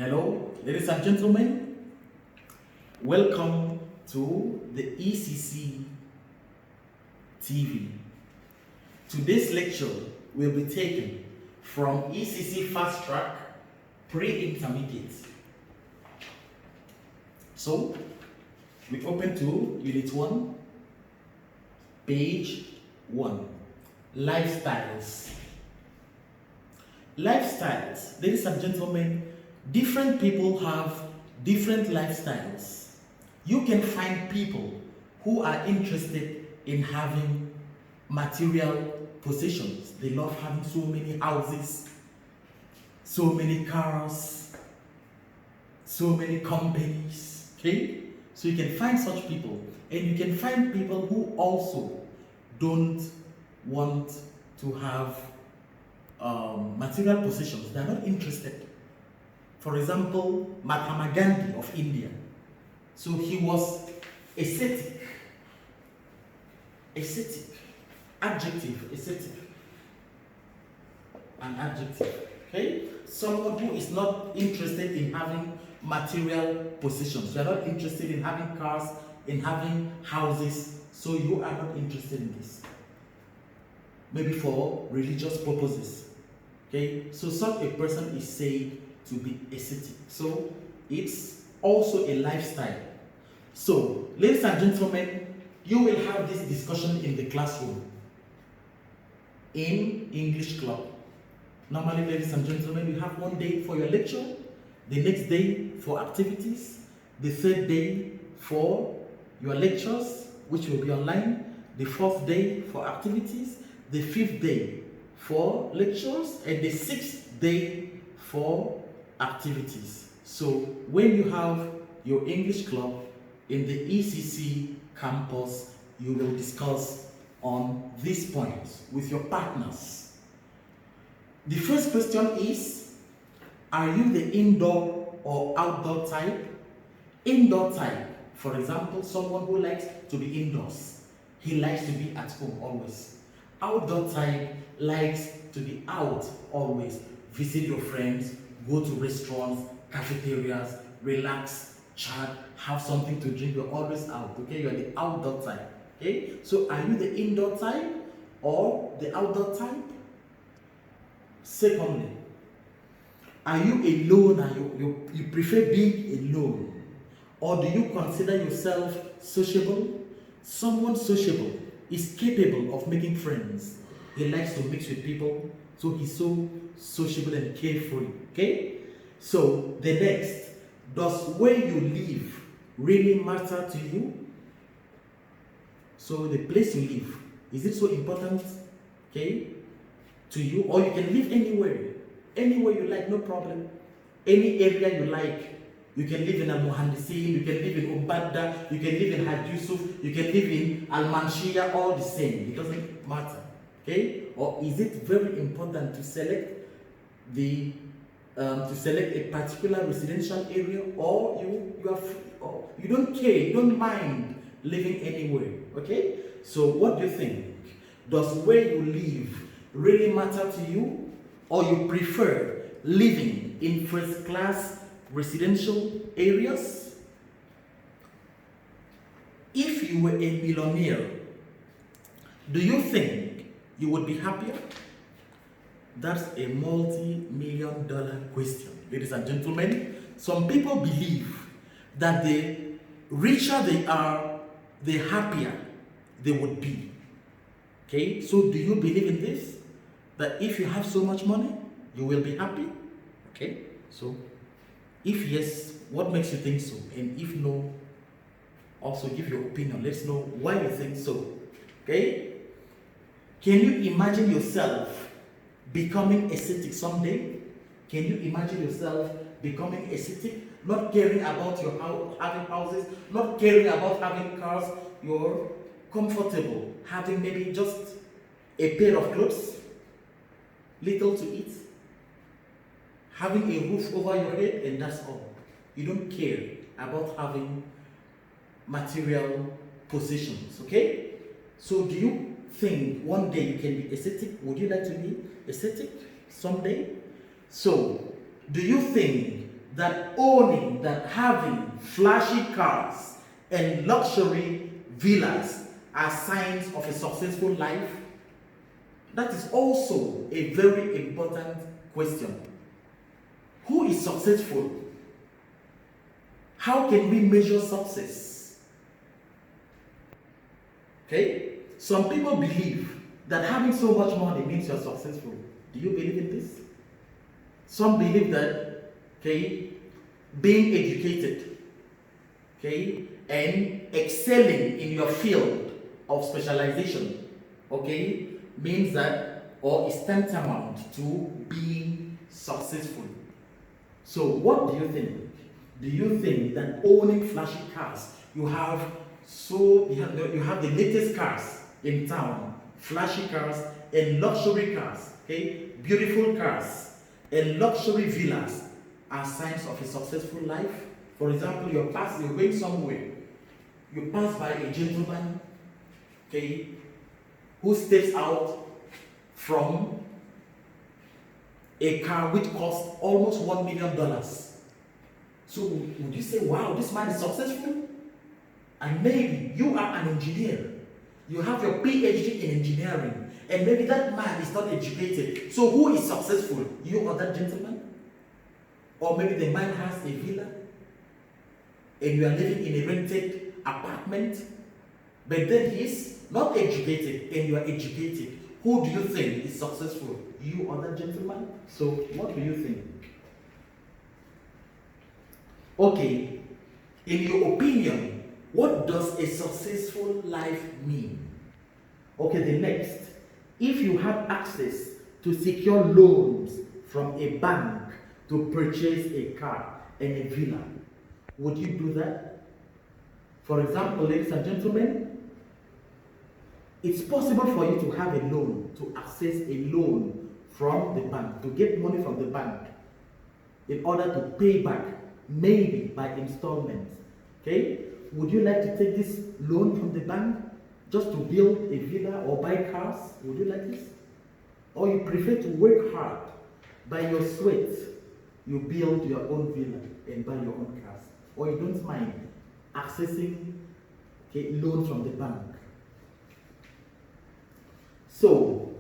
Hello, ladies and gentlemen. Welcome to the ECC TV. Today's lecture will be taken from ECC Fast Track Pre-Intermediate. So, we open to Unit 1, page 1, Lifestyles. Lifestyles, ladies and gentlemen, different people have different lifestyles. You can find people who are interested in having material possessions. They love having so many houses, so many cars, so many companies. Okay? So you can find such people, and you can find people who also don't want to have material possessions. They are not interested. For example, Mahatma Gandhi of India. So he was ascetic. Ascetic. Adjective. Ascetic. An adjective. Okay? Someone who is not interested in having material possessions. You are not interested in having cars, in having houses. So you are not interested in this. Maybe for religious purposes. Okay? So such a person is said to be ascetic. So it's also a lifestyle. So, ladies and gentlemen, you will have this discussion in the classroom in English club. Normally, ladies and gentlemen, you have one day for your lecture, the next day for activities, the third day for your lectures, which will be online, the fourth day for activities, the fifth day for lectures, and the sixth day for activities. So when you have your English club in the ECC campus, you will discuss on these points with your partners. The first question is, are you the indoor or outdoor type? Indoor type, for example, someone who likes to be indoors. He likes to be at home always. Outdoor type likes to be out always. Visit your friends, go to restaurants, cafeterias, relax, chat, have something to drink. You're always out, okay? You're the outdoor type, okay? So are you the indoor type or the outdoor type? Secondly, are you alone and you prefer being alone? Or do you consider yourself sociable? Someone sociable is capable of making friends. He likes to mix with people, so he's so sociable and carefree, okay? So the next, does where you live really matter to you? So the place you live, is it so important, okay, to you? Or you can live anywhere you like, no problem. Any area you like. You can live in Al-Muhandisin, you can live in Ubadda, you can live in Haj Yusuf, you can live in Al-Manshia, all the same. It doesn't matter, okay? Or is it very important to select a particular residential area, or you are free, or you don't care, you don't mind living anywhere, okay? So what do you think? Does where you live really matter to you, or you prefer living in first class residential areas? If you were a millionaire, do you think you would be happier? That's a multi-million-dollar question, ladies and gentlemen. Some people believe that the richer they are, the happier they would be. Okay, so do you believe in this? That if you have so much money, you will be happy? Okay, so if yes, what makes you think so? And if no, also give your opinion. Let's know why you think so. Okay? Can you imagine yourself becoming ascetic someday? Can you imagine yourself becoming ascetic? Not caring about your having houses, not caring about having cars. You're comfortable having maybe just a pair of clothes, little to eat, having a roof over your head, and that's all. You don't care about having material possessions, okay? So do you think one day you can be ascetic? Would you like to be ascetic someday? So, do you think that owning, that having flashy cars and luxury villas are signs of a successful life? That is also a very important question. Who is successful? How can we measure success? Okay? Some people believe that having so much money means you're successful. Do you believe in this? Some believe that, okay, being educated, okay, and excelling in your field of specialization, okay, means that, or is tantamount to being successful. So what do you think? Do you think that owning flashy cars, you have the latest cars in town, flashy cars and luxury cars, okay, beautiful cars and luxury villas are signs of a successful life? For example, you're going somewhere, you pass by a gentleman, okay, who steps out from a car which costs almost $1 million. So would you say, wow, this man is successful? And maybe you are an engineer. You have your PhD in engineering. And maybe that man is not educated. So who is successful? You or that gentleman? Or maybe the man has a villa and you are living in a rented apartment. But then he's not educated and you are educated. Who do you think is successful? You or that gentleman? So what do you think? Okay, in your opinion, what does a successful life mean? Okay, the next. If you have access to secure loans from a bank to purchase a car and a villa, would you do that? For example, ladies and gentlemen, it's possible for you to have a loan, to access a loan from the bank, to get money from the bank in order to pay back, maybe by installments. Okay? Would you like to take this loan from the bank just to build a villa or buy cars? Would you like this? Or you prefer to work hard, by your sweat, you build your own villa and buy your own cars? Or you don't mind accessing, okay, loans from the bank? So,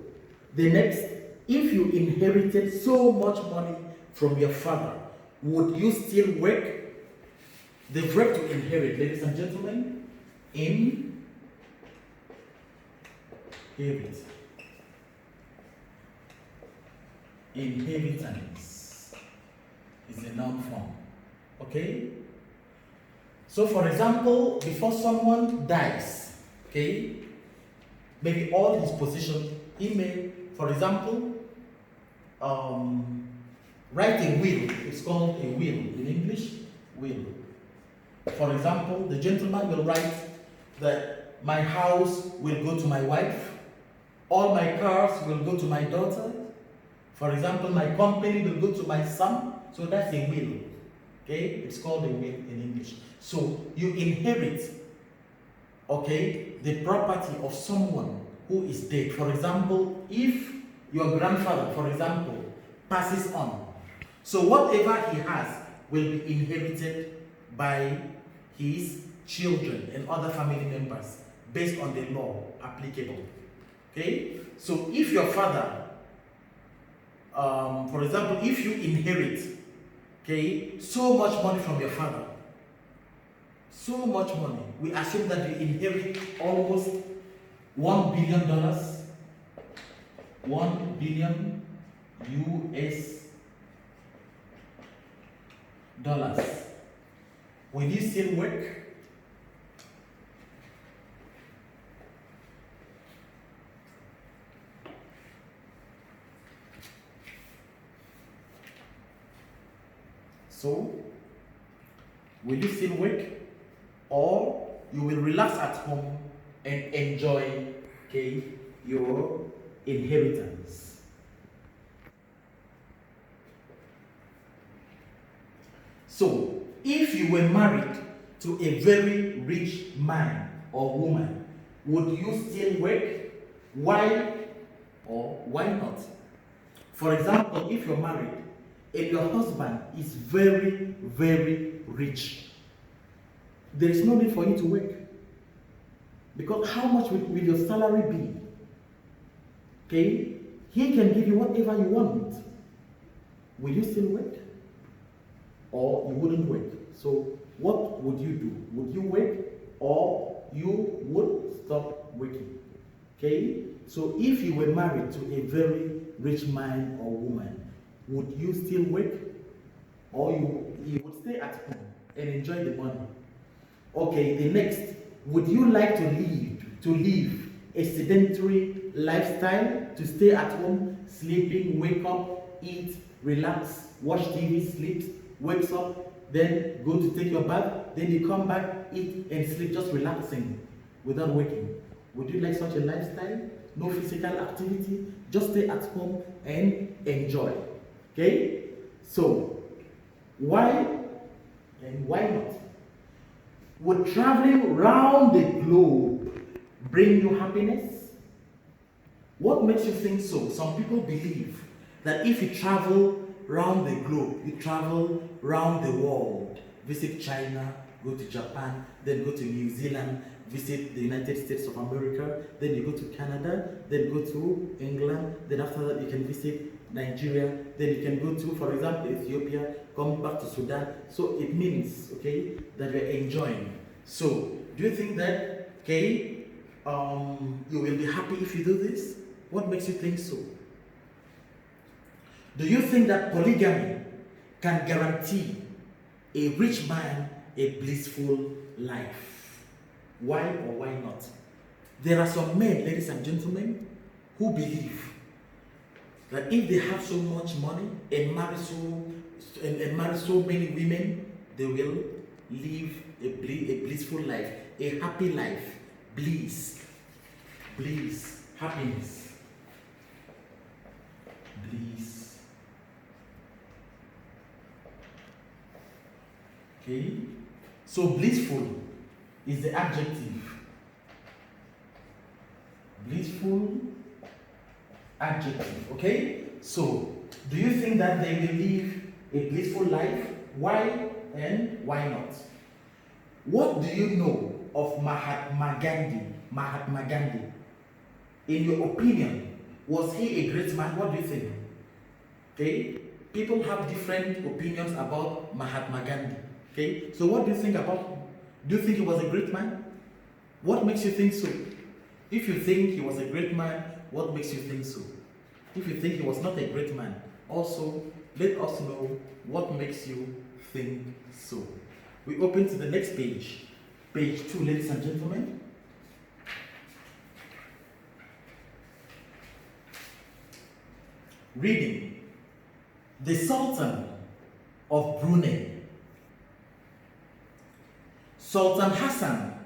the next, if you inherited so much money from your father, would you still work? The verb to inherit, ladies and gentlemen, inherit. Inheritance is a noun form. Okay? So, for example, before someone dies, okay, maybe all his possessions, he may, for example, write a will. It's called a will in English, will. For example, the gentleman will write that my house will go to my wife, all my cars will go to my daughter. For example, my company will go to my son. So that's a will. Okay? It's called a will in English. So you inherit, okay, the property of someone who is dead. For example, if your grandfather, for example, passes on, so whatever he has will be inherited by his children and other family members based on the law applicable. Okay? So if your father, for example, if you inherit, okay, so much money from your father, so much money, we assume that you inherit almost $1 billion, $1 billion US dollars. Will you still work? So, will you still work? Or you will relax at home and enjoy, okay, your inheritance? So, if you were married to a very rich man or woman, would you still work? Why or why not? For example, if you're married and your husband is very, very rich, there is no need for you to work. Because how much will your salary be? Okay? He can give you whatever you want. Will you still work? Or you wouldn't work? So what would you do? Would you work or you would stop working? Okay? So if you were married to a very rich man or woman, would you still work? Or you would stay at home and enjoy the money? Okay, the next, would you like to live a sedentary lifestyle, to stay at home, sleeping, wake up, eat, relax, watch TV, sleep, wakes up, then go to take your bath, then you come back, eat and sleep, just relaxing without working? Would you like such a lifestyle? No physical activity, just stay at home and enjoy. Okay? So, why and why not? Would traveling round the globe bring you happiness? What makes you think so? Some people believe that if you travel round the globe, you travel round the world, visit China, go to Japan, then go to New Zealand, visit the United States of America, then you go to Canada, then go to England, then after that you can visit Nigeria, then you can go to, for example, Ethiopia, come back to Sudan. So it means, okay, that you're enjoying. So, do you think that, okay, you will be happy if you do this? What makes you think so? Do you think that polygamy can guarantee a rich man a blissful life? Why or why not? There are some men, ladies and gentlemen, who believe that if they have so much money and marry so many women, they will live a blissful life, a happy life, bliss, happiness, bliss. Okay, so blissful is the adjective. Blissful adjective. Okay, so do you think that they will live a blissful life? Why and why not? What do you know of Mahatma Gandhi? Mahatma Gandhi, in your opinion, was he a great man? What do you think? Okay, people have different opinions about Mahatma Gandhi. Okay, so what do you think about him? Do you think he was a great man? What makes you think so? If you think he was a great man, what makes you think so? If you think he was not a great man, also let us know what makes you think so. We open to the next page, page 2, ladies and gentlemen. Reading. The Sultan of Brunei. Sultan Hassan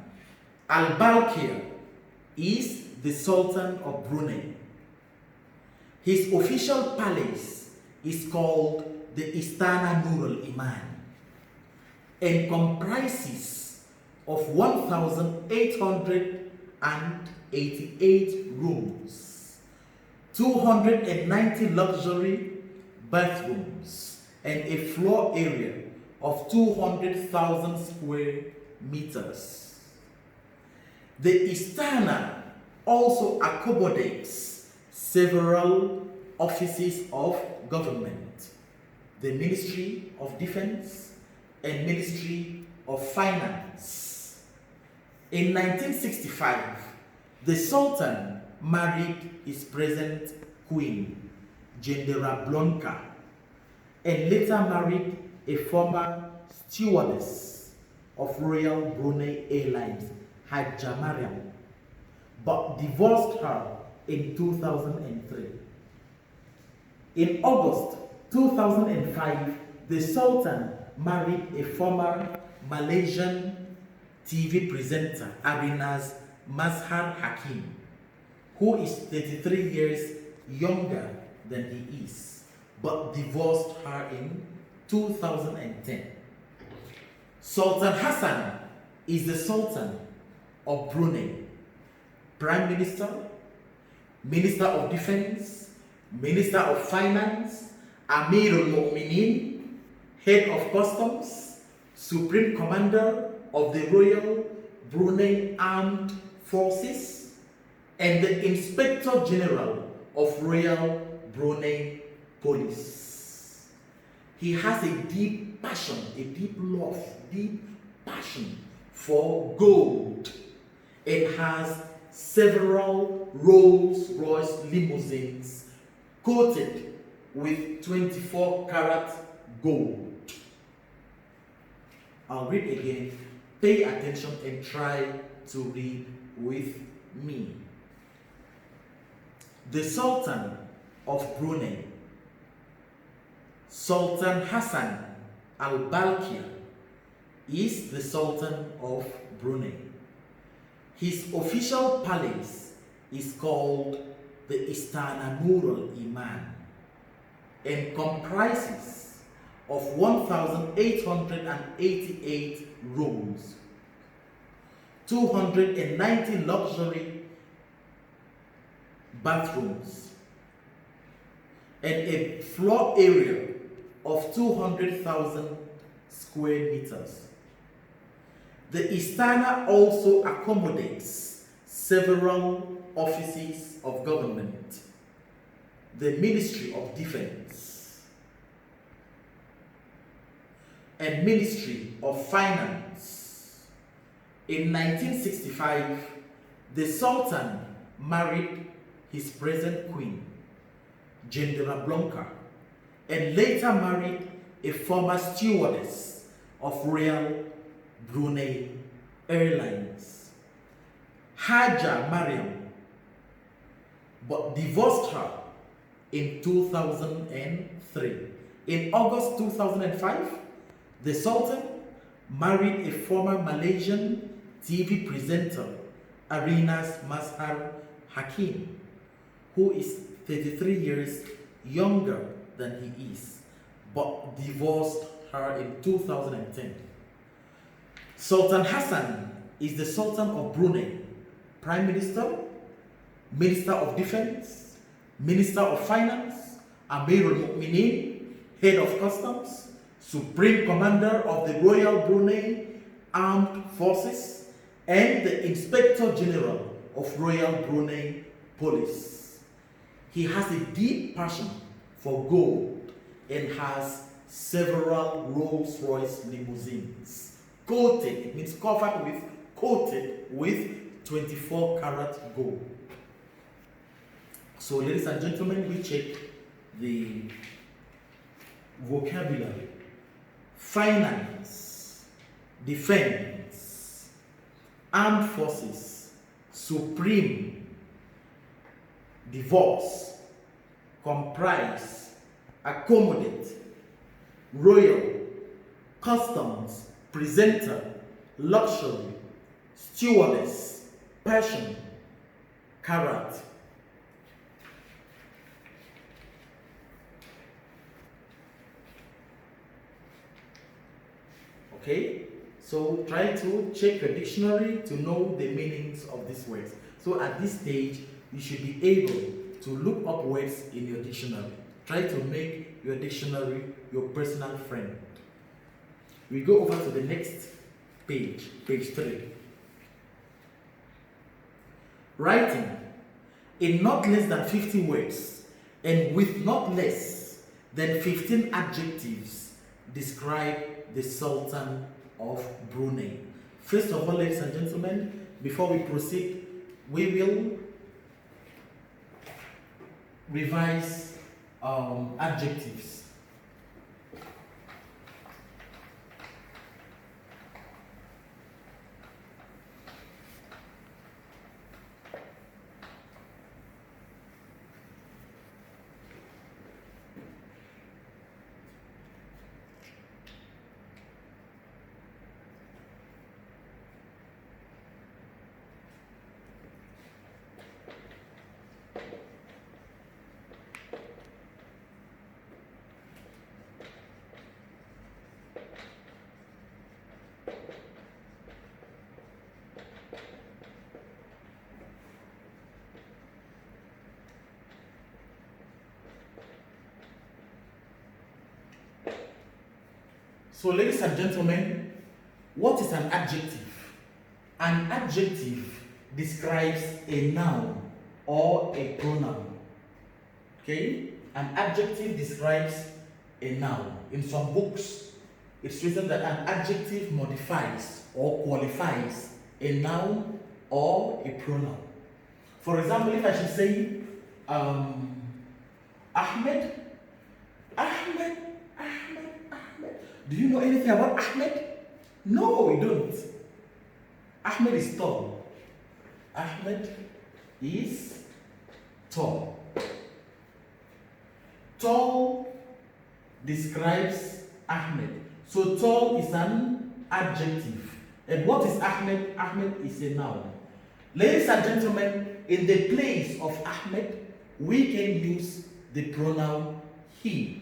al-Balkir is the Sultan of Brunei. His official palace is called the Istana Nur al-Iman and comprises of 1,888 rooms, 290 luxury bathrooms, and a floor area of 200,000 square meters. The Istana also accommodates several offices of government, the Ministry of Defense and Ministry of Finance. In 1965, the Sultan married his present queen, Jendera Blonka, and later married a former stewardess of Royal Brunei Airlines, Hajja Mariam, but divorced her in 2003. In August 2005, the Sultan married a former Malaysian TV presenter, Arinas Mazhar Hakim, who is 33 years younger than he is, but divorced her in 2010. Sultan Hassan is the Sultan of Brunei, Prime Minister, Minister of Defense, Minister of Finance, Amir al-Mu'minin, Head of Customs, Supreme Commander of the Royal Brunei Armed Forces, and the Inspector General of Royal Brunei Police. He has a deep passion, a deep love, deep passion for gold, and has several Rolls-Royce limousines coated with 24 karat gold. I'll read again. Pay attention and try to read with me. The Sultan of Brunei, Sultan Hassan al-Balkir, is the Sultan of Brunei. His official palace is called the Istana Nur al-Iman and comprises of 1,888 rooms, 290 luxury bathrooms, and a floor area of 200,000 square meters. The Istana also accommodates several offices of government, the Ministry of Defense, and Ministry of Finance. In 1965, the Sultan married his present queen, Jendela Blanca, and later married a former stewardess of Royal Brunei Airlines, Haja Mariam, but divorced her in 2003. In August 2005, the Sultan married a former Malaysian TV presenter, Arinas Mazhar Hakim, who is 33 years younger than he is, but divorced her in 2010. Sultan Hassan is the Sultan of Brunei, Prime Minister, Minister of Defense, Minister of Finance, Amir al-Mu'minin, Head of Customs, Supreme Commander of the Royal Brunei Armed Forces, and the Inspector General of Royal Brunei Police. He has a deep passion for gold and has several Rolls-Royce limousines coated, it means coated with 24 karat gold. So ladies and gentlemen, we check the vocabulary: finance, defense, armed forces, supreme, divorce, comprise, accommodate, royal, customs, presenter, luxury, stewardess, passion, karat. Okay, so try to check your dictionary to know the meanings of these words. So at this stage, you should be able to look up words in your dictionary. Try to make your dictionary your personal friend. We go over to the next page, page 3. Writing in not less than 50 words and with not less than 15 adjectives describe the Sultan of Brunei. First of all, ladies and gentlemen, before we proceed, we will revise adjectives. So, ladies and gentlemen, what is an adjective? An adjective describes a noun or a pronoun. Okay? An adjective describes a noun. In some books, it's written that an adjective modifies or qualifies a noun or a pronoun. For example, if I should say, Ahmed, Ahmed, Ahmed, Ahmed. Do you know anything about Ahmed? No, we don't. Ahmed is tall. Ahmed is tall. Tall describes Ahmed. So tall is an adjective. And what is Ahmed? Ahmed is a noun. Ladies and gentlemen, in the place of Ahmed, we can use the pronoun he.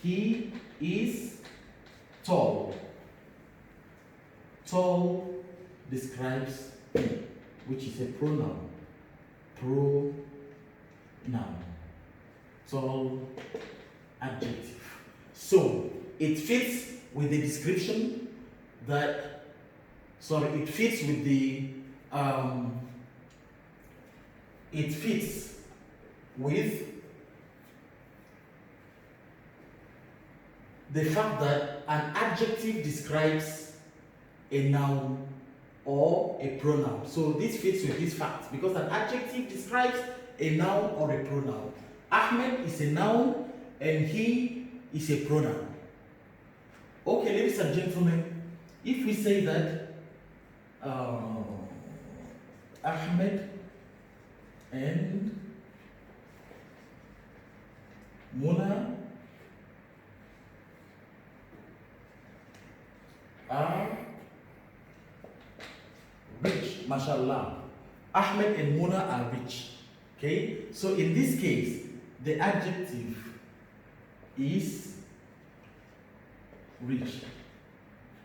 He is tall. Tall describes he, which is a pronoun. Pronoun. Tall, adjective. So it fits with the description that, it fits with the, it fits with the fact that an adjective describes a noun or a pronoun. So this fits with this fact because an adjective describes a noun or a pronoun. Ahmed is a noun and he is a pronoun. Okay, ladies and gentlemen, if we say that Ahmed and Mona are rich, mashallah. Ahmed and Mona are rich. Okay, so in this case, the adjective is rich.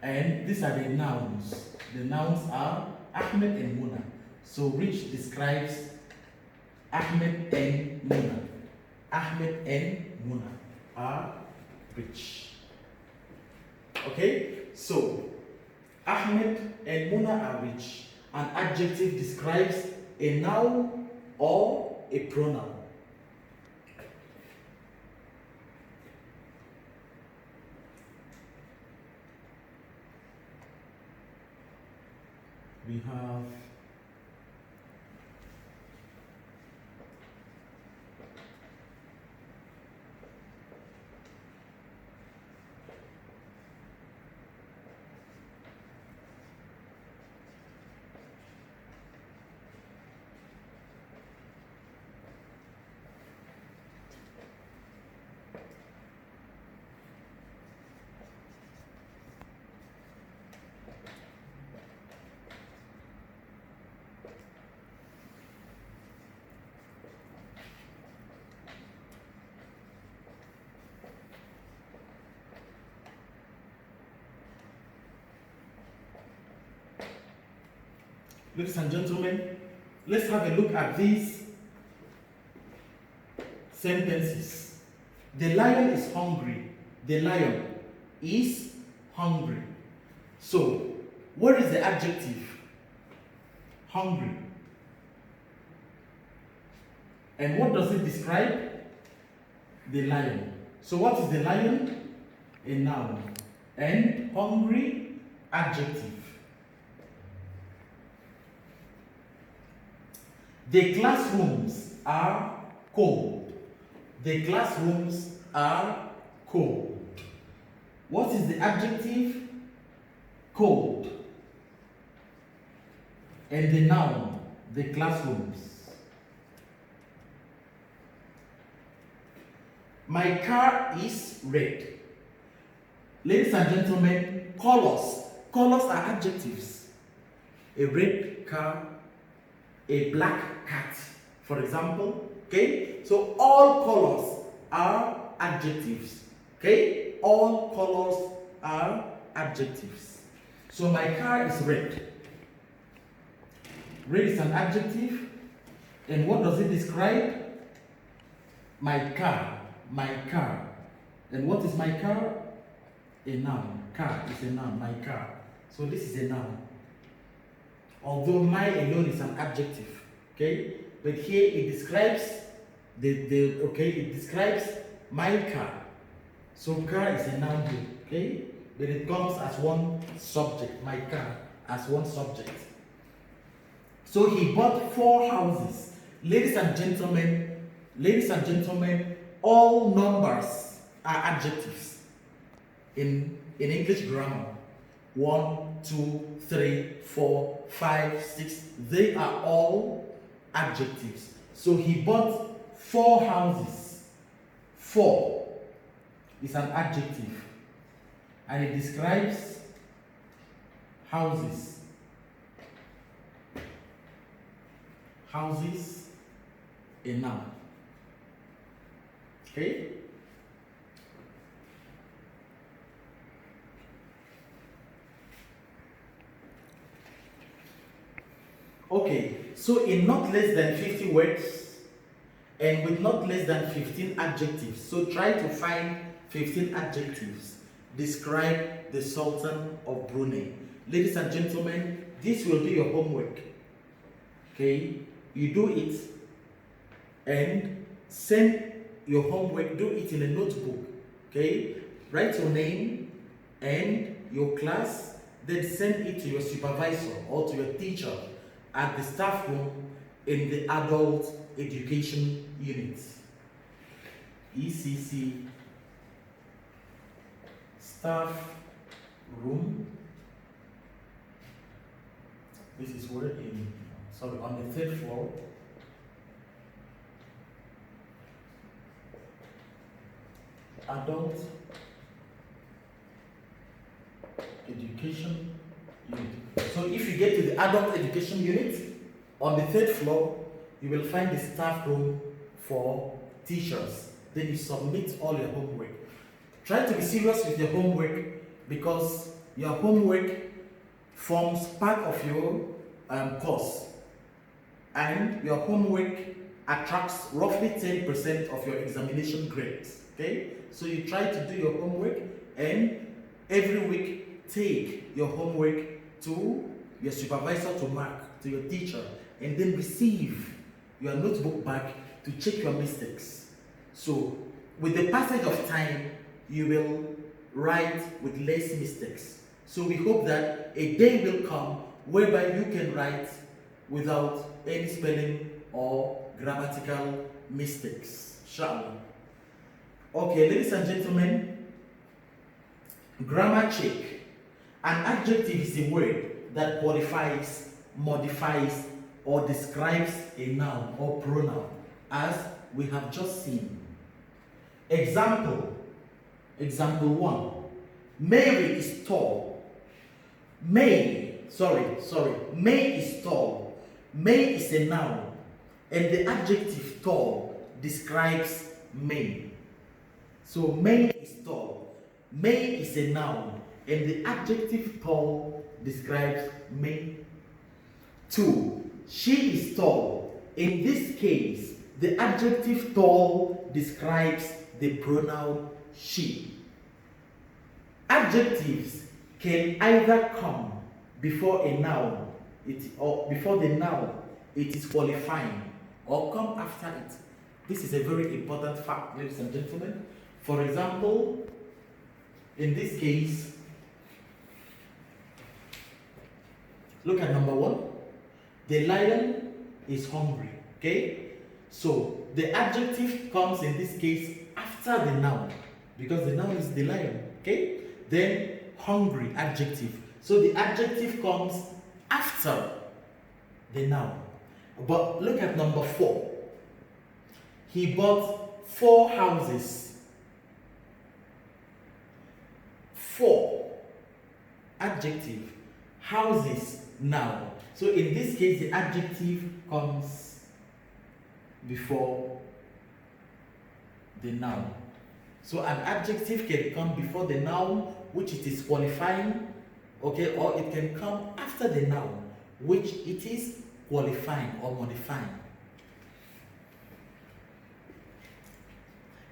And these are the nouns. The nouns are Ahmed and Mona. So rich describes Ahmed and Mona. Ahmed and Mona are rich. Okay, so Ahmed and Mona are rich. An adjective describes a noun or a pronoun. We have ladies and gentlemen, let's have a look at these sentences. The lion is hungry. The lion is hungry. So, what is the adjective? Hungry. And what does it describe? The lion. So, what is the lion? A noun. And hungry, adjective. The classrooms are cold. The classrooms are cold. What is the adjective? Cold. And the noun, the classrooms. My car is red. Ladies and gentlemen, colors. Colors are adjectives. A red car, a black cat, for example. Okay, so all colors are adjectives. Okay, all colors are adjectives. So my car is red. Red is an adjective, and what does it describe? My car, And what is my car? A noun. Car is a noun, my car. So this is a noun. Although my alone is an adjective, okay? But here it describes it describes my car. So car is a noun here, okay? But it comes as one subject, my car, as one subject. So he bought 4 houses. Ladies and gentlemen, all numbers are adjectives in English grammar. 1, 2, 3, 4, 5, 6, they are all adjectives. So he bought 4 houses. 4 is an adjective, and it describes houses. Houses, a noun. Okay? Okay, so in not less than 50 words and with not less than 15 adjectives, so try to find 15 adjectives, describe the Sultan of Brunei. Ladies and gentlemen, this will be your homework. Okay, you do it and send your homework, do it in a notebook. Okay, write your name and your class, then send it to your supervisor or to your teacher at the staff room in the adult education unit. ECC staff room. This is where on the 3rd floor. Adult education unit. So if you get to the adult education unit on the 3rd floor, you will find the staff room for teachers. Then you submit all your homework. Try to be serious with your homework, because your homework forms part of your course, and your homework attracts roughly 10% of your examination grades. Okay, so you try to do your homework, and every week take your homework to your supervisor to mark, to your teacher, and then receive your notebook back to check your mistakes. So with the passage of time, you will write with less mistakes. So we hope that a day will come whereby you can write without any spelling or grammatical mistakes. Inshallah. Okay, ladies and gentlemen, grammar check. An adjective is a word that qualifies, modifies, or describes a noun or pronoun, as we have just seen. Example 1. Mary is tall. May is tall. May is a noun, and the adjective tall describes May. So May is tall. May is a noun, and the adjective tall describes May. 2. She is tall. In this case, the adjective tall describes the pronoun she. Adjectives can either come before a noun, before the noun, it is qualifying, or come after it. This is a very important fact, ladies and gentlemen. For example, in this case, look at number 1. The lion is hungry. Okay? So the adjective comes in this case after the noun, because the noun is the lion. Okay? Then hungry, adjective. So the adjective comes after the noun. But look at number 4. He bought 4 houses. 4, adjective. Houses, noun. So in this case, the adjective comes before the noun. So an adjective can come before the noun, which it is qualifying, okay, or it can come after the noun, which it is qualifying or modifying.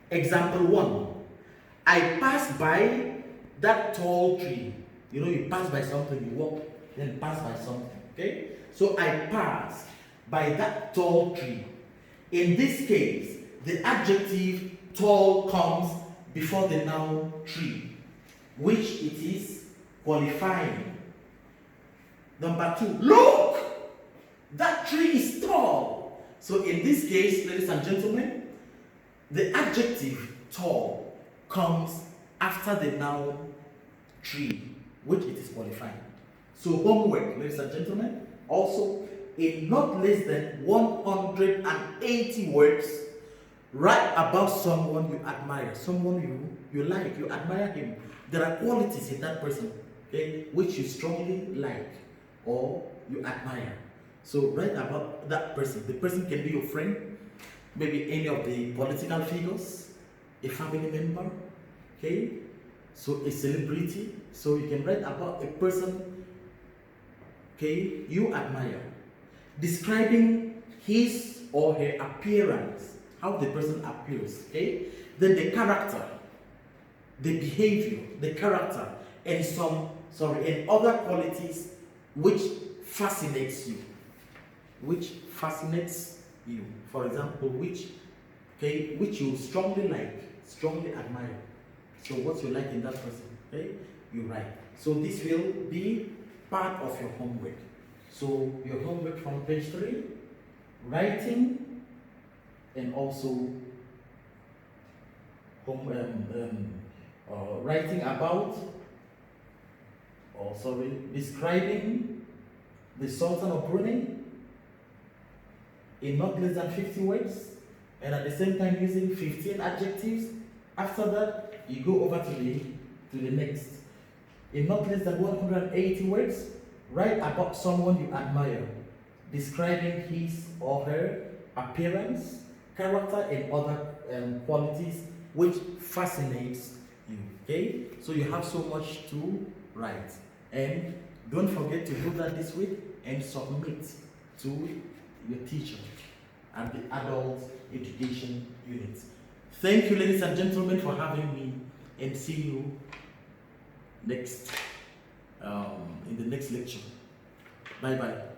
Example 1. I pass by that tall tree. You know, you pass by something, you walk, then pass by something. Okay? So I pass by that tall tree. In this case, the adjective tall comes before the noun tree, which it is qualifying. Number 2, look! That tree is tall. So in this case, ladies and gentlemen, the adjective tall comes after the noun tree, which it is qualifying. So homework, ladies and gentlemen, also in not less than 180 words, write about someone you admire, someone you like, you admire him. There are qualities in that person, okay, which you strongly like or you admire. So write about that person. The person can be your friend, maybe any of the political figures, a family member, okay, so a celebrity. So you can write about a person, okay, you admire, describing his or her appearance, how the person appears, okay, then the character, the behavior, the character, and and other qualities which fascinates you, for example, which you strongly like, strongly admire. So what you like in that person, okay, you write. So this will be part of your homework. So your homework from page 3, writing, and also writing about, describing the Sultan of Brunei in not less than 50 words, and at the same time using 15 adjectives. After that, you go over to the next. In not less than 180 words, write about someone you admire, describing his or her appearance, character, and other qualities which fascinates you. Okay? So you have so much to write. And don't forget to do that this week and submit to your teacher at the adult education unit. Thank you, ladies and gentlemen, for having me, and see you next in the next lecture. Bye bye.